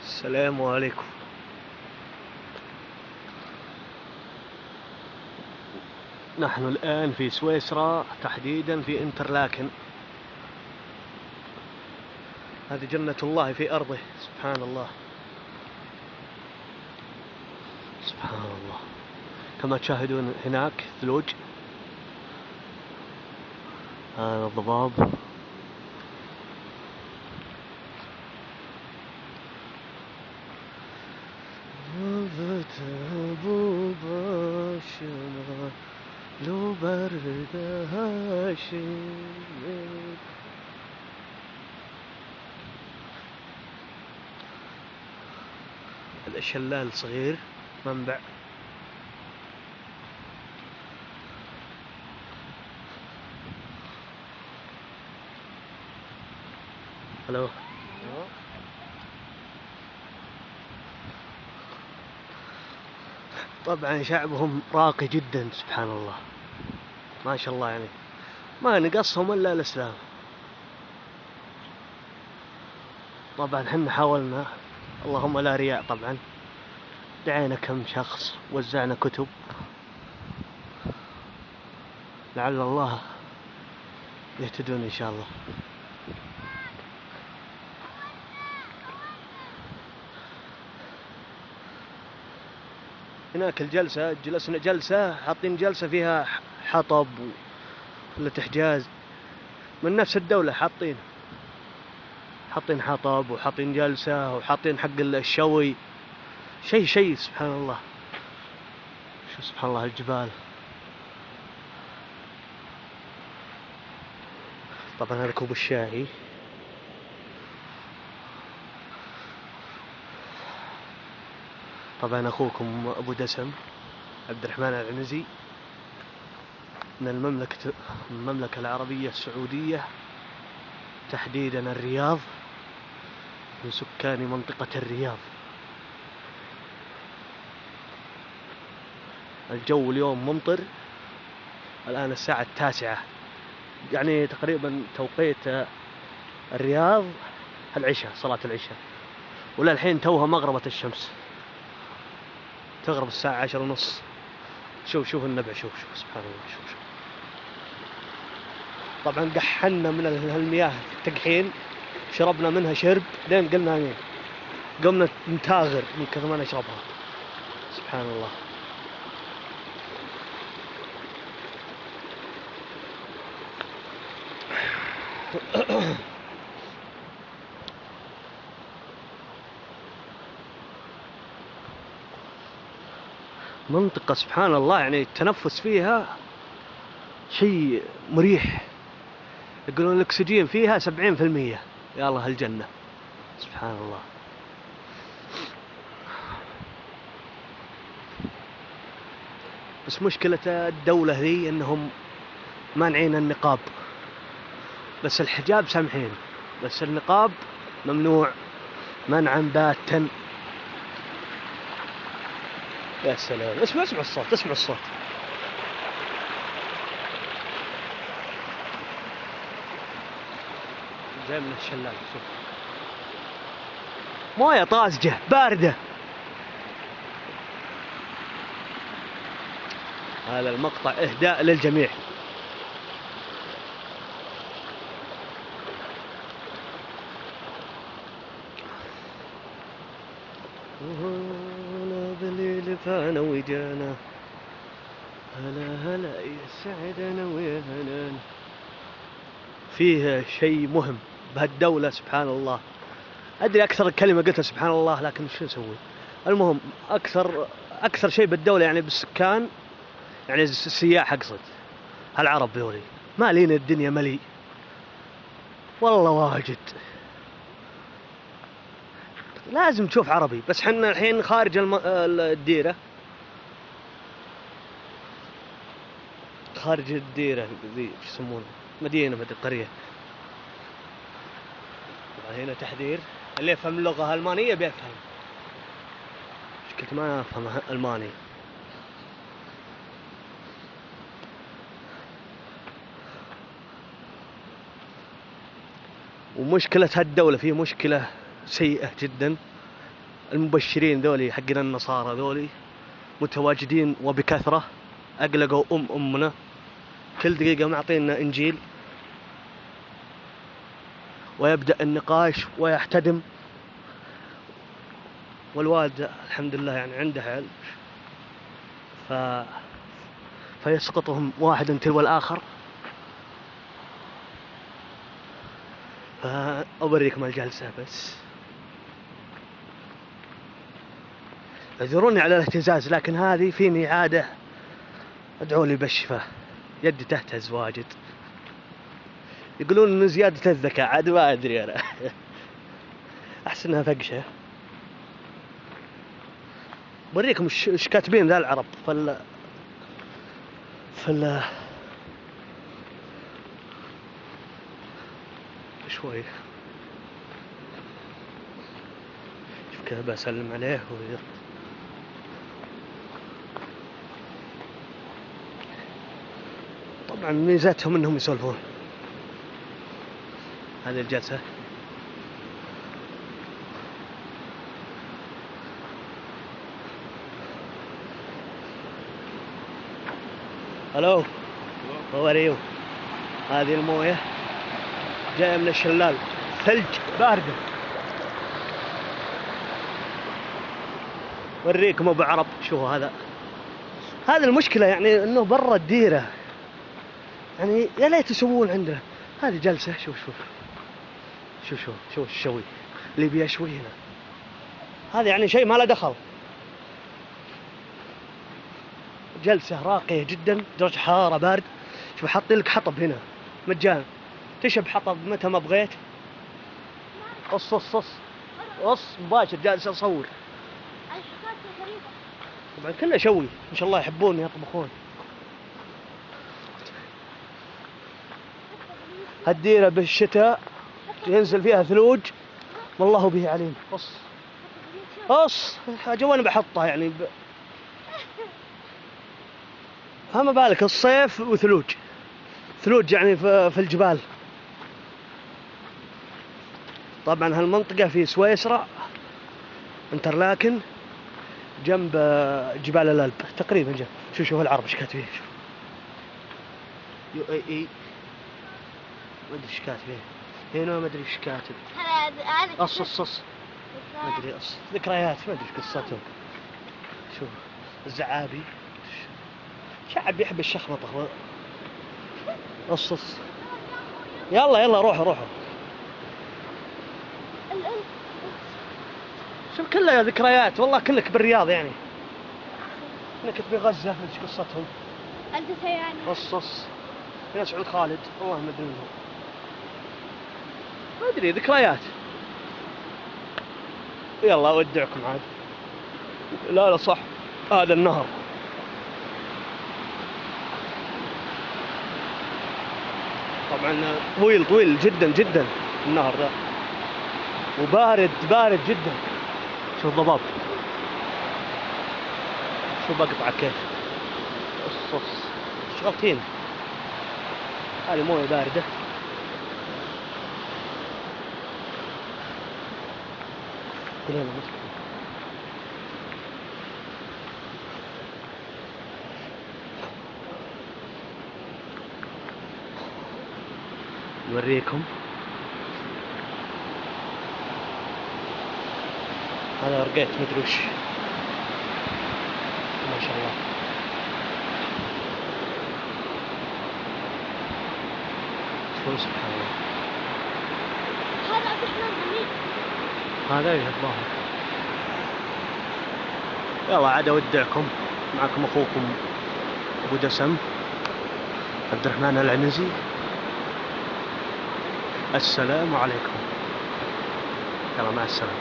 السلام عليكم. نحن الآن في سويسرا، تحديدا في انترلاكن. هذه جنة الله في أرضه، سبحان الله سبحان الله. كما تشاهدون هناك ثلوج، هذا الضباب. لو برد هاشم. الشلال صغير، منبع. الو. طبعا شعبهم راقي جدا، سبحان الله ما شاء الله، يعني ما نقصهم الا الاسلام. طبعا حنا حاولنا، اللهم لا رياء، طبعا دعينا كم شخص، وزعنا كتب، لعل الله يهتدون ان شاء الله. هناك الجلسة، جلسنا جلسة، حاطين جلسة فيها حطب ولا تحجاز من نفس الدولة، حاطين حطب وحاطين جلسة وحاطين حق الشوي، شيء سبحان الله. شو سبحان الله الجبال. طبعا هذا كوب الشاي. طبعا أخوكم أبو دسم عبد الرحمن العنزي من المملكة العربية السعودية، تحديدا الرياض، من سكان منطقة الرياض. الجو اليوم ممطر، الآن الساعة 9، يعني تقريبا توقيت الرياض العشاء، صلاة العشاء، ولا الحين توها مغربة الشمس، تغرب الساعة 10:30. شوف النبع، شوف سبحان الله. شوف طبعا قحنا من المياه تقحين، شربنا منها شرب لين قمنا نتاغر من كثر ما نشربها، سبحان الله. منطقة سبحان الله، يعني التنفس فيها شيء مريح، يقولون الأكسجين فيها 70%. يا الله هالجنة، سبحان الله. بس مشكلة الدولة ذي أنهم مانعين النقاب، بس الحجاب سامحين، بس النقاب ممنوع منعا باتا. يا سلام، اسمع الصوت. جاي من الشلال، شوف مويه طازجة باردة. هذا المقطع إهداء للجميع. هلا بالليل فانا وجانا، هلا يسعدنا ويا هنان. فيه شيء مهم بهالدولة، سبحان الله. أدري أكثر كلمة قلتها سبحان الله، لكن شو نسوي؟ المهم أكثر شيء بالدولة، يعني بالسكان، يعني السياح، أقصد هالعرب ذولي مالين الدنيا ملي والله واجد. لازم تشوف عربي، بس حنا الحين خارج الديرة، خارج الديرة ذي شو يسمونه، مدينة قرية. هنا تحذير، اللي يفهم اللغة الألمانية بيفهم. مشكلة ما أفهم ألماني. ومشكلة هالدولة، فيه مشكلة سيئة جدا، المبشرين ذولي حقين النصارى ذولي متواجدين وبكثرة، أقلقوا أمنا، كل دقيقة معطينا إنجيل، ويبدأ النقاش ويحتدم. والوالد الحمد لله يعني عنده علم، فيسقطهم واحدا تلو الآخر. فأوريكم الجلسة بس، اعذروني على الاهتزاز، لكن هذه فيني عادة ادعوا لي بالشفاء، يدي تهتز واجد. يقولون من زيادة الذكاء، عاد ما أدري أنا. أحسنها فقشة. بريكم ايش كاتبين ذا العرب شوي. شوف كذا بسلم عليه طبعا ميزاتهم انهم يسولفون. هذه الجلسة هلو، هاو ار يو. هذه المويه جايه من الشلال، ثلج بارده. وريكم ابو عرب. شوفوا هذا المشكله، يعني انه برا الديره، يعني يا ليت يسوون عندنا. هذه جلسه. شوف الشوي اللي بيشوي هنا، هذا يعني شيء ما له دخل. جلسة راقية جدا، درجة حرارة بارد. شوف حاطين لك حطب هنا مجانا، تشب حطب متى ما بغيت. قص مباشر جالس اصور. طبعا كله شوي، ان شاء الله يحبون يطبخون. هالديرة بالشتاء ينزل فيها ثلوج، والله به عليم. قص جواني بحطها يعني فما بالك الصيف وثلوج يعني في الجبال. طبعا هالمنطقة في سويسرا، انترلاكن، جنب جبال الألب تقريبا جنب. شوف العرب ايش كاتبين. شوف UAE، ما ادري ايش كاتبين هنا، ما ادري ايش كاتب. قص ما ادري، ذكريات ما ادري ايش قصتهم. شوف الزعابي، شعب يحب الشخبطة. قص يلا روحوا. شوف كلها ذكريات، والله كلك بالرياض يعني. انك تبي غزة، ايش قصتهم؟ هندسة يعني. قص هنا سعود خالد، والله ما ادري منهم، ما ادري ذكريات. يلا اودعكم عاد. لا صح، هذا النهر. طبعا طويل جدا النهر ذا، وبارد جدا. شوف ضباب، شوف بقطع كيف. قص شغلتين. هذه مويه باردة. كلنا مسكين. نوريكم. هذا رقيت مدري وش، ما شاء الله. سبحان الله. هذا عبد الرحمن حميد، هذا الظاهر. يلا عاد اودعكم، معكم اخوكم ابو دسم عبد الرحمن العنزي. السلام عليكم. يلا مع السلامة.